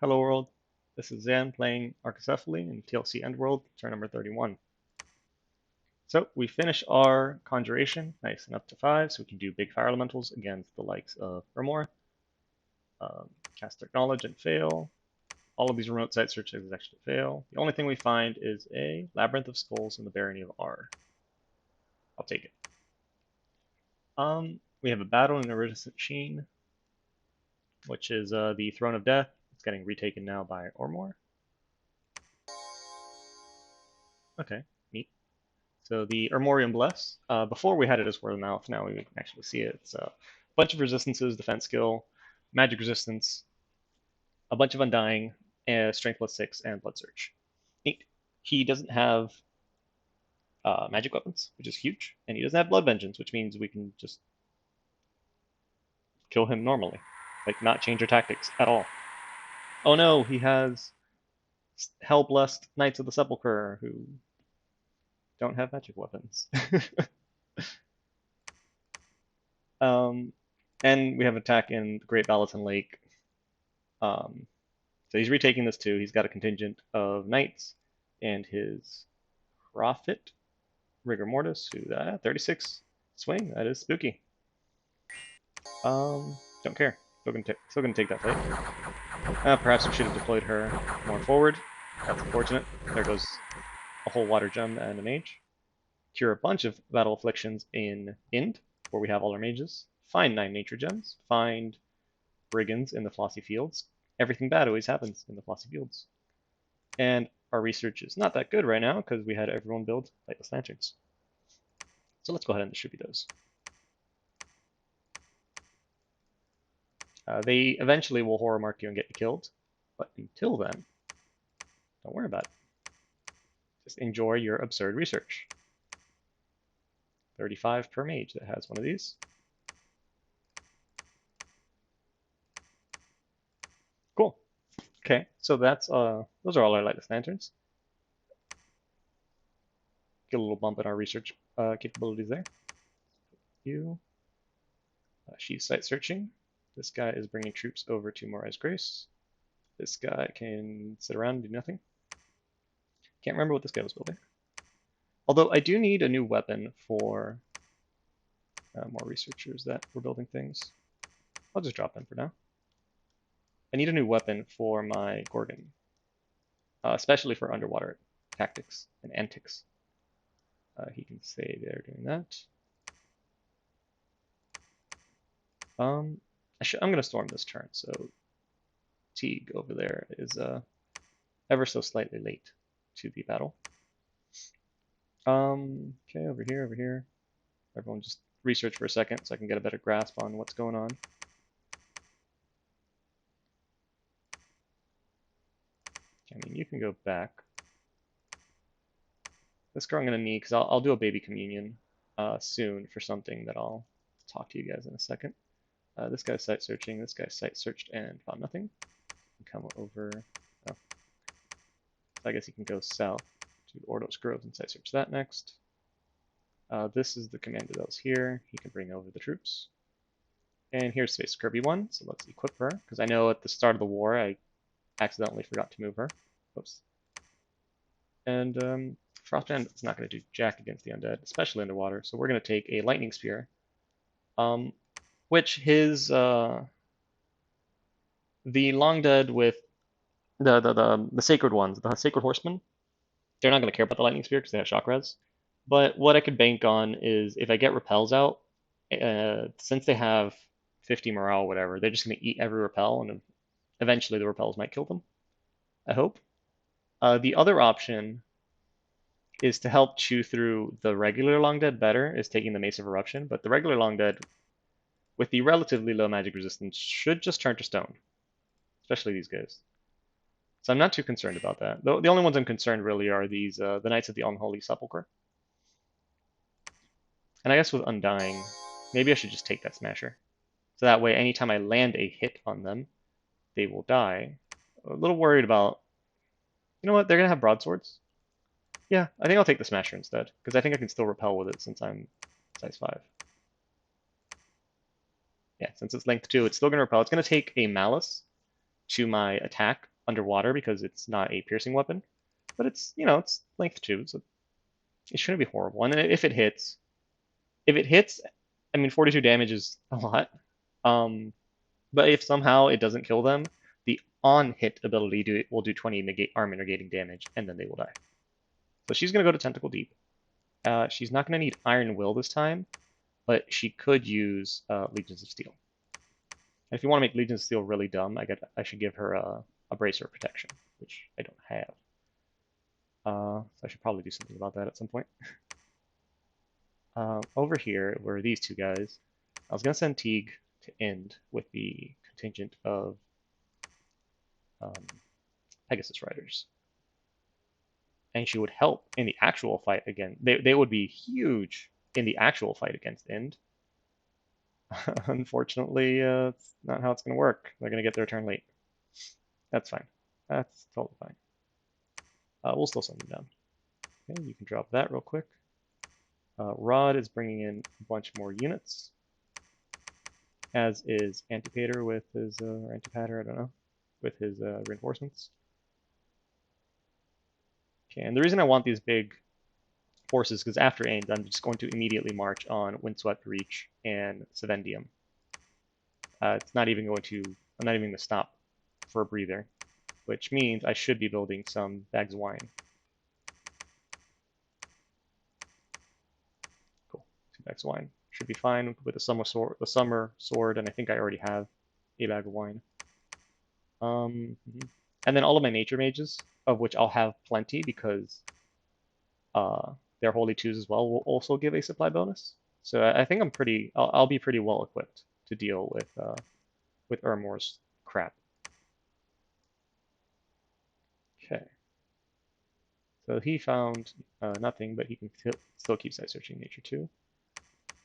Hello world, this is Zan playing Archaecephaly in TLC Endworld, turn number 31. So we finish our Conjuration, nice and up to 5, so we can do big fire elementals against the likes of Ermor, cast Acknowledge and fail. All of these remote site searches actually fail. The only thing we find is a Labyrinth of Skulls in the Barony of R. I'll take it. We have a battle in Iridescent Sheen, which is the Throne of Death. It's getting retaken now by Ermor. Okay, neat. So the Ermorium Bless, before we had it as word of mouth, now we can actually see it. It's a bunch of resistances, defense skill, magic resistance, a bunch of undying, strength +6, and blood search. Neat. He doesn't have magic weapons, which is huge, and he doesn't have blood vengeance, which means we can just kill him normally, like not change our tactics at all. Oh no, he has hell-blessed Knights of the Sepulchre who don't have magic weapons. Um, and we have attack in the Great Balaton Lake. So he's retaking this too. He's got a contingent of knights and his prophet, Rigor Mortis, who 36 swing. That is spooky. Don't care. Still gonna take that fight. Perhaps we should have deployed her more forward. That's unfortunate. There goes a whole water gem and a mage. Cure a bunch of battle afflictions in Ind, where we have all our mages. Find 9 nature gems. Find brigands in the Flossy Fields. Everything bad always happens in the Flossy Fields. And our research is not that good right now because we had everyone build lightless lanterns. So let's go ahead and distribute those. They eventually will horror mark you and get you killed, but until then, don't worry about it. Just enjoy your absurd research. 35 per mage that has one of these. Cool. Okay, so that's those are all our lightless lanterns. Get a little bump in our research capabilities there. You. She's site searching. This guy is bringing troops over to Morais Grace. This guy can sit around and do nothing. Can't remember what this guy was building. Although I do need a new weapon for more researchers that were building things. I'll just drop them for now. I need a new weapon for my Gorgon, especially for underwater tactics and antics. He can stay there doing that. I'm going to storm this turn, so Teague over there is ever so slightly late to the battle. Okay, over here. Everyone just research for a second so I can get a better grasp on what's going on. I mean, you can go back. This girl I'm going to need, because I'll do a baby communion soon for something that I'll talk to you guys in a second. This guy's site searching. This guy's site searched and found nothing. Come over. Oh. So I guess he can go south to Ordos Groves and site search that next. This is the commander that was here. He can bring over the troops. And here's Space Kirby 1, so let's equip her, because I know at the start of the war I accidentally forgot to move her. Oops. And Frostband is not going to do jack against the undead, especially underwater, so we're going to take a Lightning Spear, which his the long dead with the sacred ones, the sacred horsemen, they're not going to care about the lightning spear because they have shock res. But what I could bank on is if I get repels out, since they have 50 morale, whatever, they're just going to eat every repel, and eventually the repels might kill them. I hope. The other option is to help chew through the regular long dead better, is taking the Mace of Eruption, but the regular long dead, with the relatively low magic resistance, should just turn to stone, especially these guys. So I'm not too concerned about that. The only ones I'm concerned really are these the Knights of the Unholy Sepulchre. And I guess with Undying, maybe I should just take that Smasher. So that way, anytime I land a hit on them, they will die. A little worried about... You know what? They're going to have broadswords. Yeah, I think I'll take the Smasher instead, because I think I can still repel with it since I'm size 5. Yeah, since it's length 2, it's still going to repel. It's going to take a Malice, to my attack underwater because it's not a piercing weapon, but it's, you know, it's length 2, so it shouldn't be horrible. And if it hits, I mean, 42 damage is a lot. But if somehow it doesn't kill them, the on-hit ability will do 20 armor negating damage, and then they will die. So she's going to go to Tentacle Deep. She's not going to need Iron Will this time, but she could use Legions of Steel. And if you want to make Legions of Steel really dumb, I should give her a Bracer of Protection, which I don't have. So I should probably do something about that at some point. Over here were these two guys. I was going to send Teague to end with the contingent of Pegasus Riders. And she would help in the actual fight again. They would be huge in the actual fight against End. Unfortunately, it's not how it's going to work. They're going to get their turn late. That's fine. That's totally fine. We'll still send them down. Okay, you can drop that real quick. Rod is bringing in a bunch more units, as is Antipater with his, or Antipater, I don't know, with his reinforcements. Okay, and the reason I want these big forces, because after Ains, I'm just going to immediately march on Windswept Reach and Sevendium. It's not even going to, I'm not even going to stop for a breather, which means I should be building some bags of wine. Cool, 2 bags of wine. Should be fine with the summer sword, and I think I already have a bag of wine. And then all of my nature mages, of which I'll have plenty because their holy twos as well will also give a supply bonus. So I think I'll be pretty well equipped to deal with Ermor's crap. Okay. So he found nothing, but he can still keep site searching nature 2.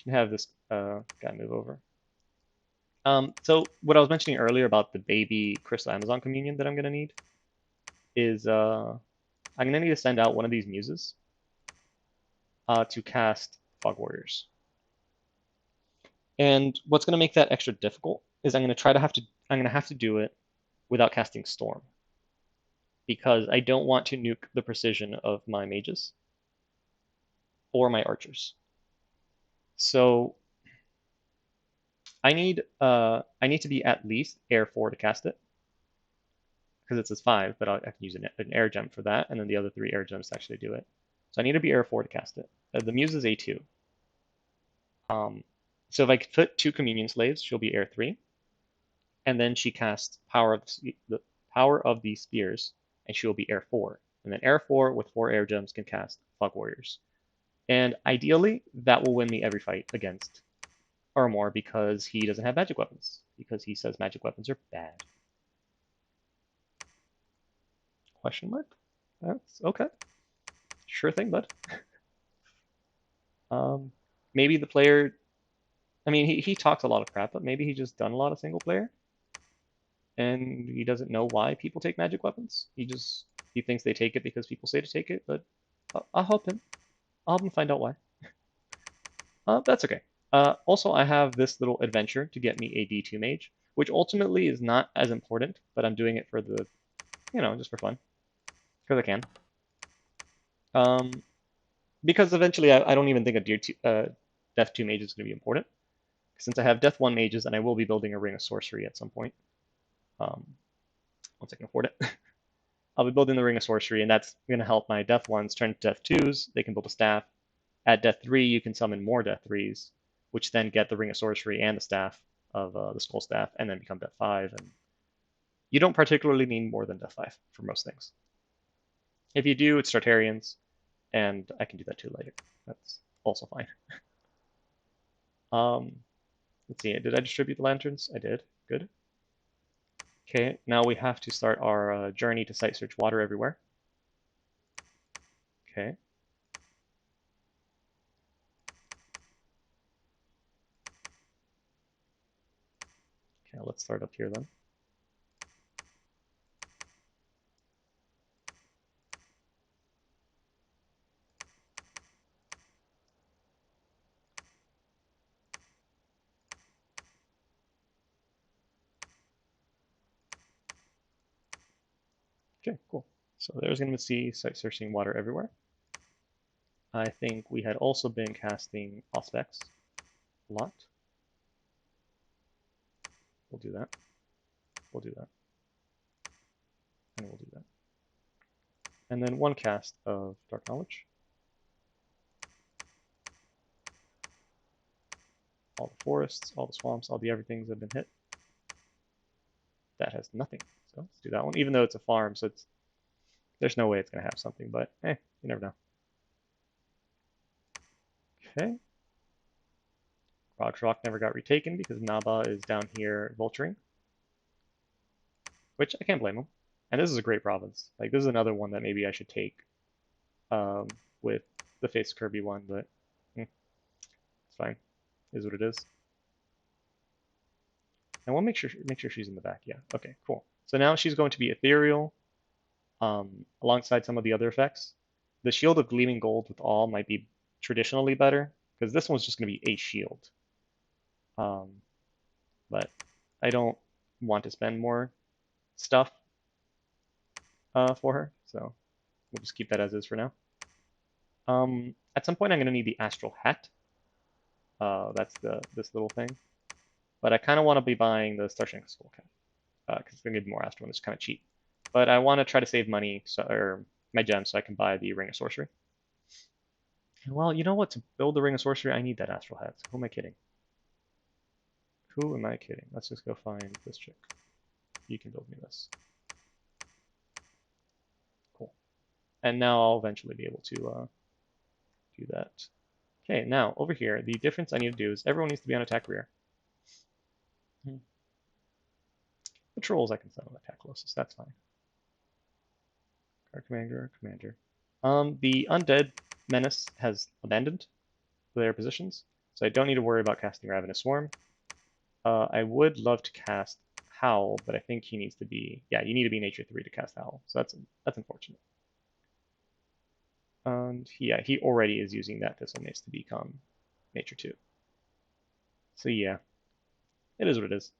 Can have this guy move over. So what I was mentioning earlier about the baby Crystal Amazon Communion that I'm gonna need is I'm gonna need to send out one of these muses to cast Fog Warriors. And what's gonna make that extra difficult is I'm gonna have to do it without casting Storm, because I don't want to nuke the precision of my mages or my archers. So I need to be at least Air 4 to cast it, because it says 5, but I can use an Air Gem for that, and then the other 3 Air Gems to actually do it. So I need to be Air 4 to cast it. The Muse is A2. So if I put 2 Communion Slaves, she'll be Air 3, and then she casts Power of the Spears, and she will be Air 4. And then Air 4 with 4 Air Gems can cast Fog Warriors. And ideally, that will win me every fight against Ermor, because he doesn't have magic weapons, because he says magic weapons are bad. Question mark? That's okay. Sure thing, bud. Maybe the player, I mean, he talks a lot of crap, but maybe he just done a lot of single player, and he doesn't know why people take magic weapons. He thinks they take it because people say to take it, but I'll help him. I'll help him find out why. That's okay. Also, I have this little adventure to get me a D2 mage, which ultimately is not as important, but I'm doing it for the, just for fun, because I can. Because eventually I don't even think a Death 2 mage is going to be important, since I have Death 1 mages, and I will be building a Ring of Sorcery at some point. Once I can afford it. I'll be building the Ring of Sorcery, and that's going to help my Death 1s turn to Death 2s. They can build a staff. At Death 3, you can summon more Death 3s, which then get the Ring of Sorcery and the staff of the Skull Staff, and then become Death 5. And you don't particularly need more than Death 5 for most things. If you do, it's Tartarians, and I can do that too later. That's also fine. Let's see, did I distribute the lanterns? I did. Good. Okay, now we have to start our journey to site search water everywhere. Okay. Okay, let's start up here then. Okay, cool. So there's going to be site searching water everywhere. I think we had also been casting Auspex a lot. We'll do that. We'll do that. And we'll do that. And then one cast of Dark Knowledge. All the forests, all the swamps, all the everythings have been hit. That has nothing. So let's do that one. Even though it's a farm, so there's no way it's going to have something, but you never know. Okay. Rog's Rock never got retaken because Naba is down here vulturing, which I can't blame him. And this is a great province. Like, this is another one that maybe I should take with the Face Kirby one, but it's fine. It is what it is. And we'll make sure she's in the back. Yeah. Okay. Cool. So now she's going to be ethereal, alongside some of the other effects. The Shield of Gleaming Gold with all might be traditionally better because this one's just going to be a shield. But I don't want to spend more stuff for her, so we'll just keep that as is for now. At some point, I'm going to need the Astral Hat. That's this little thing. But I kind of want to be buying the Starshank Skull Cap because it's going to give me more Astral and it's kind of cheap. But I want to try to save money or my gems so I can buy the Ring of Sorcery. Well, you know what? To build the Ring of Sorcery, I need that Astral Hat. So who am I kidding? Who am I kidding? Let's just go find this chick. You can build me this. Cool. And now I'll eventually be able to do that. Okay, now over here, the difference I need to do is everyone needs to be on attack rear. Patrols I can send on attack closest, that's fine. Guard commander, commander. The undead menace has abandoned their positions, so I don't need to worry about casting Ravenous Swarm. I would love to cast Howl, but I think he needs to be, yeah, you need to be Nature 3 to cast Howl, so that's unfortunate. And yeah, he already is using that Thistle Mace to become Nature 2. So yeah, it is what it is.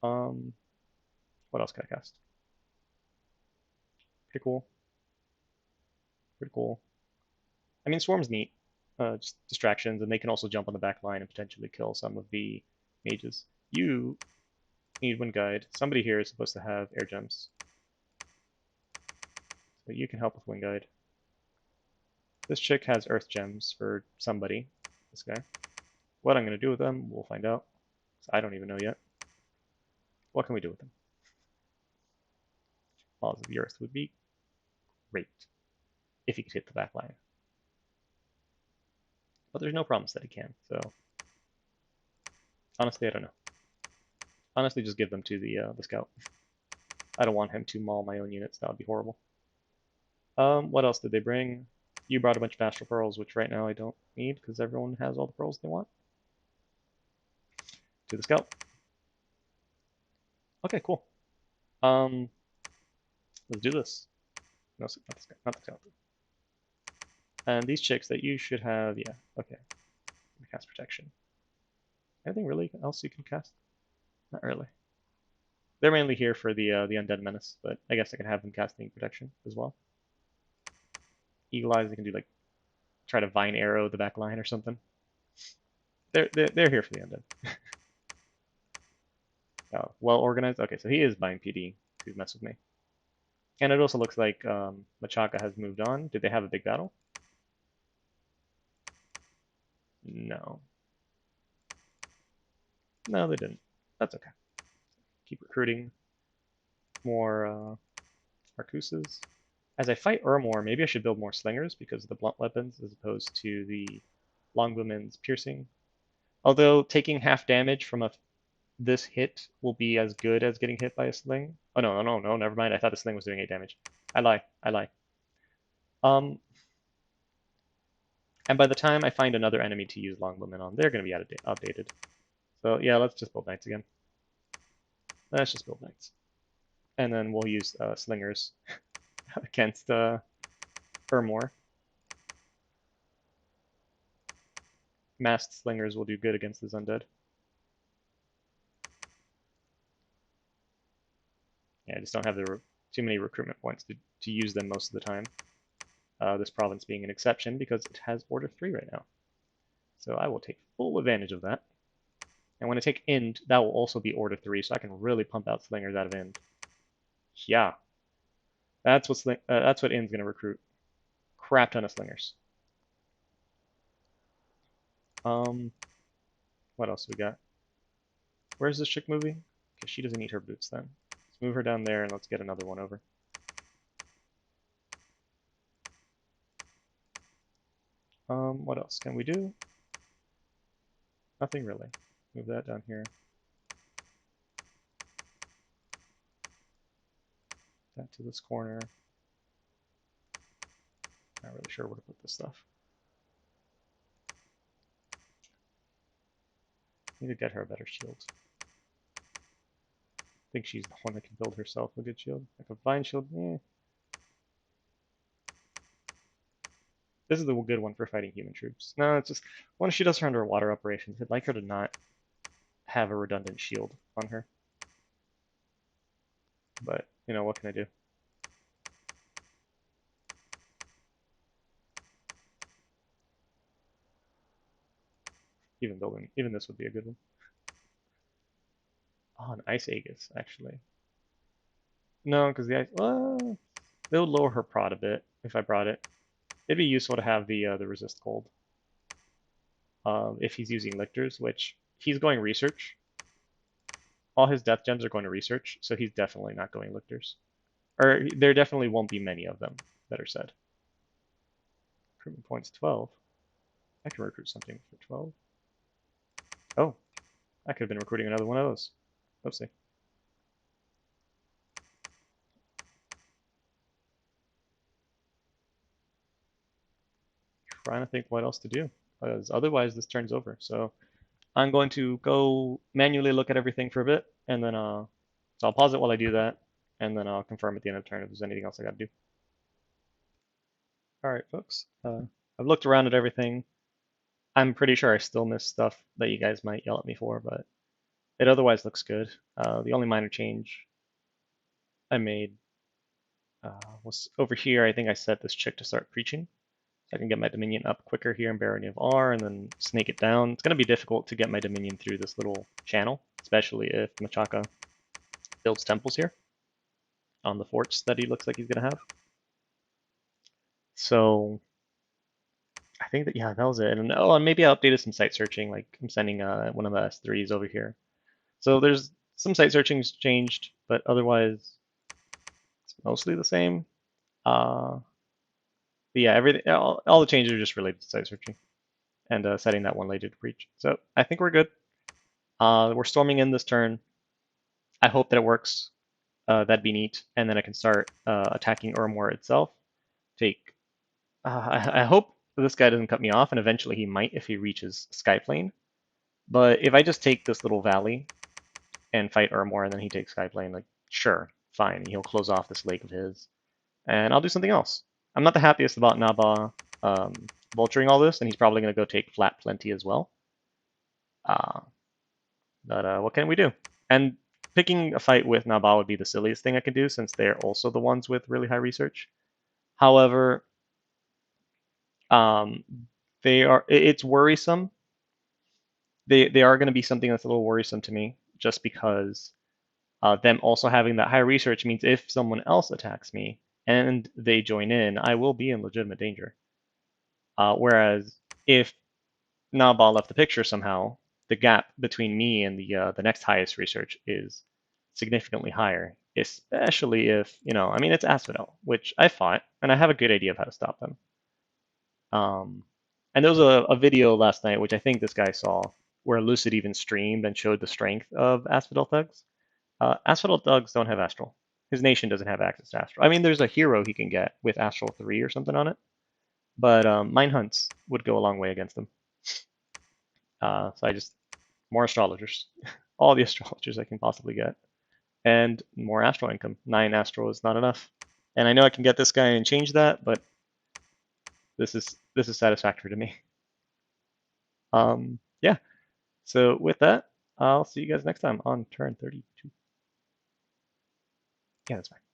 What else can I cast? Pretty cool. Pretty cool. I mean, Swarm's neat. Just distractions, and they can also jump on the back line and potentially kill some of the mages. You need Wind Guide. Somebody here is supposed to have air gems. So you can help with Wind Guide. This chick has earth gems for somebody. This guy. What I'm going to do with them, we'll find out. I don't even know yet. What can we do with them? Laws of the Earth would be great if he could hit the back line. But there's no promise that he can, so honestly, I don't know. Honestly, just give them to the scout. I don't want him to maul my own units. That would be horrible. What else did they bring? You brought a bunch of Astral Pearls, which right now I don't need because everyone has all the pearls they want. To the scout. Okay, cool. Let's do this. No, not the scout. And these chicks that you should have, yeah, okay. Cast protection. Anything really else you can cast? Not really. They're mainly here for the undead menace, but I guess I can have them casting protection as well. Eagle Eyes, they can do like try to vine arrow the back line or something. They're here for the undead. Oh, well organized. Okay, so he is buying PD to mess with me. And it also looks like Machaka has moved on. Did they have a big battle? No. No, they didn't. That's okay. Keep recruiting more Arcuses. As I fight Ermor, maybe I should build more slingers because of the blunt weapons as opposed to the longbowman's piercing. Although taking half damage from this hit will be as good as getting hit by a sling. Oh no, never mind. I thought the sling was doing 8 damage. I lie. And by the time I find another enemy to use longbowmen on, they're going to be outdated. So yeah, let's just build knights again. Let's just build knights. And then we'll use slingers against Ermor. Masked slingers will do good against his undead. Yeah, I just don't have too many recruitment points to use them most of the time. This province being an exception because it has Order 3 right now. So I will take full advantage of that. And when I take Ind, that will also be Order 3, so I can really pump out Slingers out of Ind. Yeah, that's what Ind's going to recruit. Crap ton of Slingers. What else we got? Where's this chick moving? Okay, she doesn't need her boots then. Let's move her down there and let's get another one over. What else can we do? Nothing really. Move that down here. That to this corner. Not really sure where to put this stuff. Need to get her a better shield. I think she's the one that can build herself a good shield. Like a vine shield, This is the good one for fighting human troops. No, it's just when she does her underwater operations, I'd like her to not have a redundant shield on her. But, you know, what can I do? Even this would be a good one. Oh, an Ice Aegis, actually. No, because the ice, well, it would lower her prod a bit if I brought it. It'd be useful to have the resist cold. If he's using lictors, which he's going research. All his death gems are going to research, so he's definitely not going lictors. Or there definitely won't be many of them that are said. Recruitment points 12. I can recruit something for 12. Oh, I could have been recruiting another one of those. Oopsie. Trying to think what else to do, because otherwise this turn's over. So I'm going to go manually look at everything for a bit, and then so I'll pause it while I do that, and then I'll confirm at the end of the turn if there's anything else I got to do. All right, folks. I've looked around at everything. I'm pretty sure I still missed stuff that you guys might yell at me for, but it otherwise looks good. The only minor change I made was over here. I think I set this chick to start preaching. So I can get my Dominion up quicker here in Barony of R and then snake it down. It's going to be difficult to get my Dominion through this little channel, especially if Machaka builds temples here on the forts that he looks like he's going to have. So I think that, yeah, that was it. And oh, and maybe I updated some site searching, like I'm sending one of the S3s over here. So there's some site searching's changed, but otherwise it's mostly the same. But yeah, everything, all the changes are just related to site searching and setting that one lady to breach. So I think we're good. We're storming in this turn. I hope that it works. That'd be neat. And then I can start attacking Ermor itself. Take. I hope this guy doesn't cut me off, and eventually he might if he reaches Skyplane. But if I just take this little valley and fight Ermor, and then he takes Skyplane, like, sure, fine. He'll close off this lake of his. And I'll do something else. I'm not the happiest about Naba vulturing all this, and he's probably going to go take Flat Plenty as well. But what can we do? And picking a fight with Naba would be the silliest thing I could do, since they're also the ones with really high research. However, um, it's worrisome. They are going to be something that's a little worrisome to me, just because them also having that high research means if someone else attacks me and they join in, I will be in legitimate danger. Whereas if Naba left the picture somehow, the gap between me and the next highest research is significantly higher, especially if, I mean, it's Asphodel, which I fought, and I have a good idea of how to stop them. And there was a video last night, which I think this guy saw, where Lucid even streamed and showed the strength of Asphodel thugs. Asphodel thugs don't have Astral. His nation doesn't have access to Astral. I mean, there's a hero he can get with Astral 3 or something on it, but Mine Hunts would go a long way against them. So more astrologers, all the astrologers I can possibly get, and more astral income. 9 astral is not enough, and I know I can get this guy and change that, but this is satisfactory to me. Yeah. So with that, I'll see you guys next time on turn 32. Yeah, that's fine.